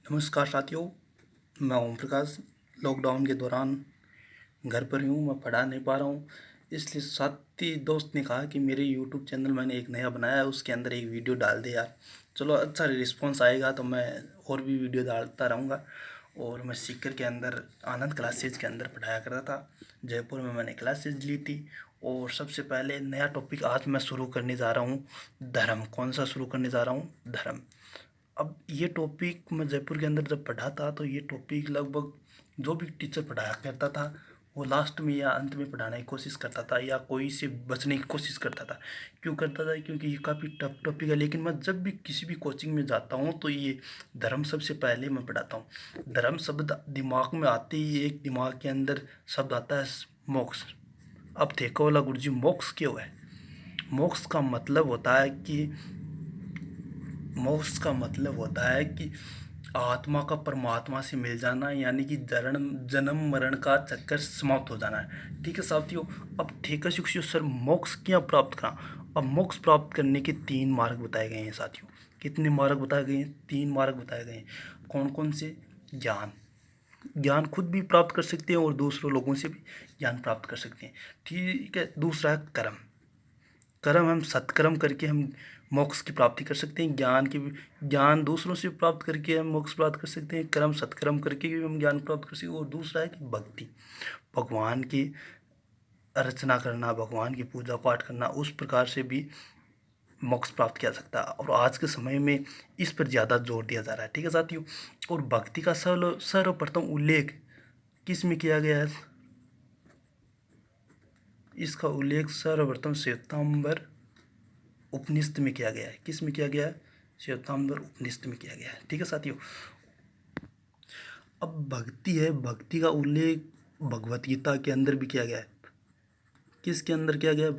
नमस्कार साथियों, मैं ओम प्रकाश। लॉकडाउन के दौरान घर पर ही हूँ, मैं पढ़ा नहीं पा रहा हूँ। इसलिए साथी दोस्त ने कहा कि मेरे यूट्यूब चैनल मैंने एक नया बनाया है, उसके अंदर एक वीडियो डाल दे यार। चलो, अच्छा रिस्पॉन्स आएगा तो मैं और भी वीडियो डालता रहूँगा। और मैं सीकर के अंदर आनंद क्लासेज के अंदर पढ़ाया करता था। जयपुर में मैंने क्लासेज ली थी। और सबसे पहले नया टॉपिक आज मैं शुरू करने जा रहा हूँ, धर्म। कौन सा शुरू करने जा रहा हूँ? धर्म। अब ये टॉपिक मैं जयपुर के अंदर जब पढ़ा था तो ये टॉपिक लगभग जो भी टीचर पढ़ाया करता था वो लास्ट में या अंत में पढ़ाने की कोशिश करता था या कोई से बचने की कोशिश करता था। क्यों करता था? क्योंकि ये काफ़ी टफ टॉपिक है। लेकिन मैं जब भी किसी भी कोचिंग में जाता हूँ तो ये धर्म सबसे पहले मैं पढ़ाता हूँ। धर्म शब्द दिमाग में आते ही एक दिमाग के अंदर शब्द आता है मोक्ष। अब देखो वाला गुरु जी, मोक्ष क्यों है? मोक्ष का मतलब होता है कि मोक्ष का मतलब होता है कि आत्मा का परमात्मा से मिल जाना, यानी कि जन्म मरण का चक्कर समाप्त हो जाना है। ठीक है साथियों। अब ठीक है शिक्षियों, सर मोक्ष क्या प्राप्त करा? अब मोक्ष प्राप्त करने के 3 मार्ग बताए गए हैं साथियों। कितने मार्ग बताए गए हैं? 3 मार्ग बताए गए हैं। कौन कौन से? ज्ञान। ज्ञान खुद भी प्राप्त कर सकते हैं और दूसरों लोगों से भी ज्ञान प्राप्त कर सकते हैं। ठीक है। दूसरा है कर्म। कर्म, हम सत्कर्म करके हम मोक्ष की प्राप्ति कर सकते हैं। ज्ञान दूसरों से प्राप्त करके हम मोक्ष प्राप्त कर सकते हैं। कर्म सत्कर्म करके भी हम ज्ञान प्राप्त कर सकते हैं। और दूसरा है कि भक्ति, भगवान की अर्चना करना, भगवान की पूजा पाठ करना, उस प्रकार से भी मोक्ष प्राप्त किया जा सकता है। और आज के समय में इस पर ज़्यादा जोर दिया जा रहा है। ठीक है साथियों। और भक्ति का सर्वप्रथम उल्लेख किस में किया गया है? इसका उल्लेख सर्वप्रथम श्वेतांबर उपनिषद में किया गया है। किस में किया गया है? श्वेतांबर उपनिषद में किया गया है। ठीक है साथियों। अब भक्ति है, भक्ति का उल्लेख भगवत गीता के अंदर भी किया गया है। किसके अंदर किया गया है?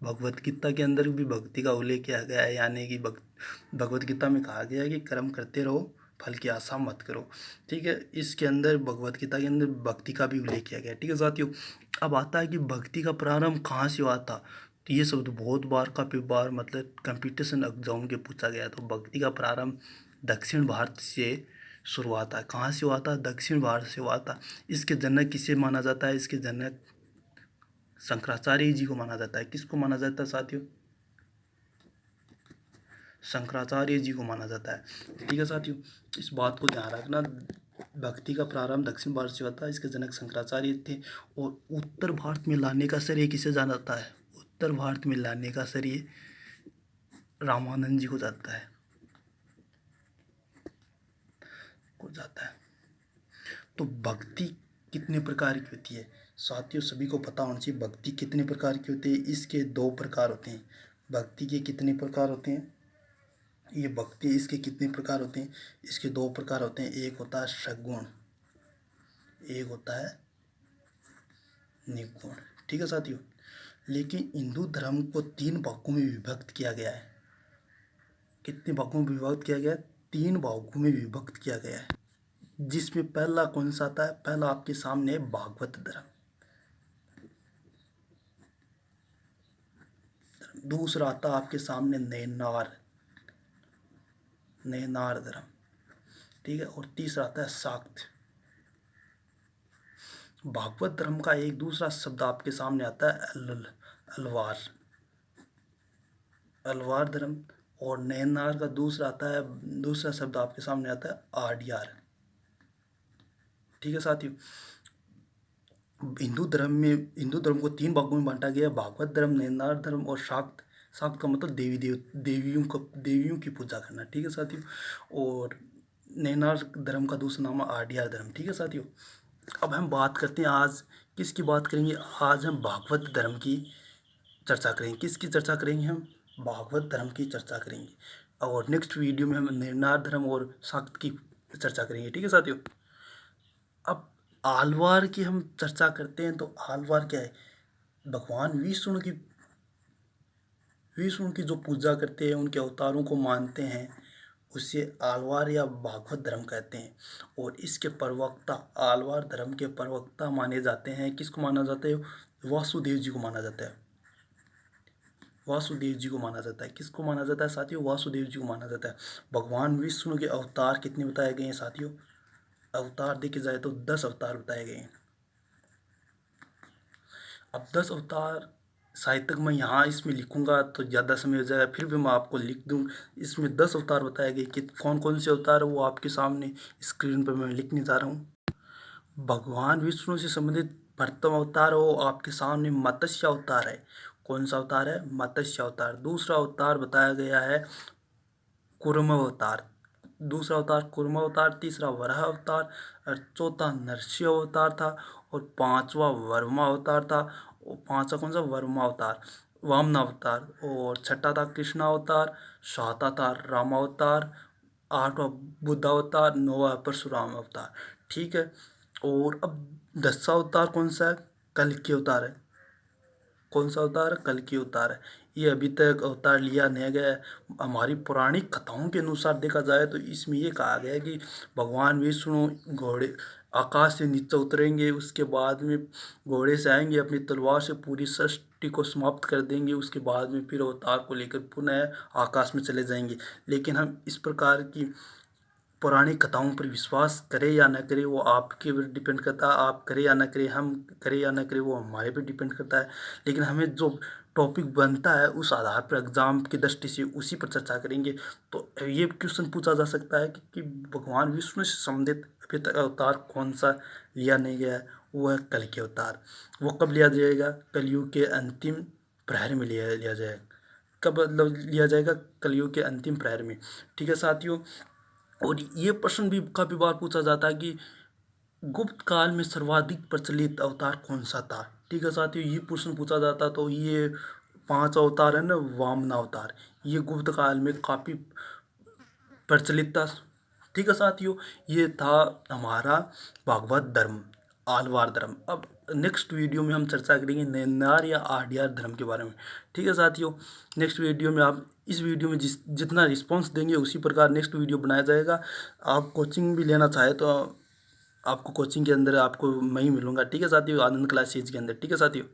भगवत गीता के अंदर भी भक्ति का उल्लेख किया गया है। यानी कि भगवत गीता में कहा गया है कि कर्म करते रहो, फल की आशा मत करो। ठीक है। इसके अंदर भगवत गीता के अंदर भक्ति का भी उल्लेख किया गया है। ठीक है साथियों। अब आता है कि भक्ति का प्रारंभ कहाँ से हुआ था? तो ये शब्द बहुत बार काफ़ी बार मतलब कंपटीशन एग्जाम के पूछा गया है। तो भक्ति का प्रारंभ दक्षिण भारत से शुरुआत है। कहाँ से हुआ था? दक्षिण भारत से हुआ था। इसके जनक किसे माना जाता है? इसके जनक शंकराचार्य जी को माना जाता है। किसको माना जाता है साथियों? शंकराचार्य जी को माना जाता है। ठीक है साथियों, इस बात को ध्यान रखना। भक्ति का प्रारंभ दक्षिण भारत से होता है। इसके जनक शंकराचार्य थे। और उत्तर भारत में लाने का श्रेय किसे जाना जाता है? उत्तर भारत में लाने का श्रेय रामानंद जी को जाता है, तो भक्ति कितने प्रकार की होती है साथियों? सभी को पता होना चाहिए भक्ति कितने प्रकार की होती है। इसके 2 प्रकार होते हैं। भक्ति के कितने प्रकार होते हैं? ये भक्ति इसके कितने प्रकार होते हैं? इसके 2 प्रकार होते हैं। एक होता है सगुण, एक होता है निर्गुण। ठीक है साथियों। लेकिन हिंदू धर्म को 3 भागों में विभक्त किया गया है। कितने भागों में विभक्त किया गया है? 3 भागों में विभक्त किया गया है। जिसमें पहला कौन सा आता है? पहला आपके सामने है भागवत धर्म। दूसरा आता है आपके सामने नयनार धर्म। ठीक है। और तीसरा आता है शाक्त। भागवत धर्म का एक दूसरा शब्द आपके सामने आता है अलवार, अलवार धर्म। और नयनार का दूसरा आता है, दूसरा शब्द आपके सामने आता है आड्यार। ठीक है साथियों। हिंदू धर्म को 3 भागों में बांटा गया: भागवत धर्म, नयनार धर्म और शाक्त। शाक्त का मतलब देवियों की पूजा करना। ठीक है साथियों। और नयनार धर्म का दूसरा नाम है आड्यार धर्म। ठीक है साथियों। अब हम बात करते हैं, आज किसकी बात करेंगे? आज हम भागवत धर्म की चर्चा करेंगे। किसकी चर्चा करेंगे? हम भागवत धर्म की चर्चा करेंगे। और नेक्स्ट वीडियो में हम नयनार धर्म और शाक्त की चर्चा करेंगे। ठीक है साथियों। अब आलवार की हम चर्चा करते हैं तो आलवार क्या है? भगवान विष्णु की जो पूजा करते हैं, उनके अवतारों को मानते हैं, उसे आलवार या भागवत धर्म कहते हैं। और इसके प्रवक्ता, आलवार धर्म के प्रवक्ता माने जाते हैं। किसको माना जाता है? वासुदेव जी को माना जाता है। वासुदेव जी को माना जाता है। किसको माना जाता है साथियों? वासुदेव जी को माना जाता है। भगवान विष्णु के अवतार कितने बताए गए हैं साथियों? अवतार देखे जाए तो 10 अवतार बताए गए हैं। अब 10 अवतार शायद तक मैं यहाँ इसमें लिखूंगा तो ज़्यादा समय हो जाएगा, फिर भी मैं आपको लिख दूँ। इसमें 10 अवतार बताए गए कि कौन कौन से अवतार है वो आपके सामने स्क्रीन पर मैं लिखने जा रहा हूँ। भगवान विष्णु से संबंधित प्रथम अवतार वो आपके सामने मत्स्य अवतार है। कौन सा अवतार है? मत्स्य अवतार। दूसरा अवतार बताया गया है कूर्म अवतार। दूसरा अवतार कूर्म अवतार, तीसरा वराह अवतार और चौथा नरसिंह अवतार था और पांचवा वर्मा अवतार था। और पांचवा कौन सा? वर्मा अवतार, वामन अवतार। और छठा था कृष्ण अवतार, सातवां था राम अवतार, आठवां बुद्ध अवतार, नौवां परशुराम अवतार। ठीक है। और अब 10वां अवतार कौन सा है? कल्कि अवतार है। कौन सा अवतार? कल्कि अवतार है। ये अभी तक अवतार लिया नहीं गया है। हमारी पौराणिक कथाओं के अनुसार देखा जाए तो इसमें ये कहा गया है कि भगवान विष्णु घोड़े आकाश से नीचे उतरेंगे, उसके बाद में घोड़े से आएंगे, अपनी तलवार से पूरी सृष्टि को समाप्त कर देंगे, उसके बाद में फिर अवतार को लेकर पुनः आकाश में चले जाएंगे। लेकिन हम इस प्रकार की पौराणिक कथाओं पर विश्वास करें या न करें वो आपके ऊपर डिपेंड करता है। आप करें या न करें, हम करें या न करें वो हमारे पे डिपेंड करता है। लेकिन हमें जो टॉपिक बनता है उस आधार पर एग्जाम की दृष्टि से उसी पर चर्चा करेंगे। तो ये क्वेश्चन पूछा जा सकता है कि भगवान विष्णु से संबंधित अभी तक अवतार कौन सा लिया नहीं गया है? वो है कल्कि अवतार। वो कब लिया जाएगा? कलयुग के अंतिम प्रहर में लिया जाएगा। कब मतलब लिया जाएगा? कलयुग के अंतिम प्रहर में। ठीक है साथियों। और ये प्रश्न भी काफी बार पूछा जाता है कि गुप्त काल में सर्वाधिक प्रचलित अवतार कौन सा था? ठीक है साथियों, ये प्रश्न पूछा जाता तो ये 5 अवतार है ना, वामन अवतार, ये गुप्त काल में काफी प्रचलित था। ठीक है साथियों, ये था हमारा भागवत धर्म, आलवार धर्म। अब नेक्स्ट वीडियो में हम चर्चा करेंगे नैनार या आड्यार धर्म के बारे में। ठीक है साथियों, नेक्स्ट वीडियो में आप इस वीडियो में जितना रिस्पांस देंगे उसी प्रकार नेक्स्ट वीडियो बनाया जाएगा। आप कोचिंग भी लेना चाहे तो आपको कोचिंग के अंदर आपको मैं ही मिलूंगा। ठीक है साथियों, आनंद क्लासेज के अंदर। ठीक है साथियों।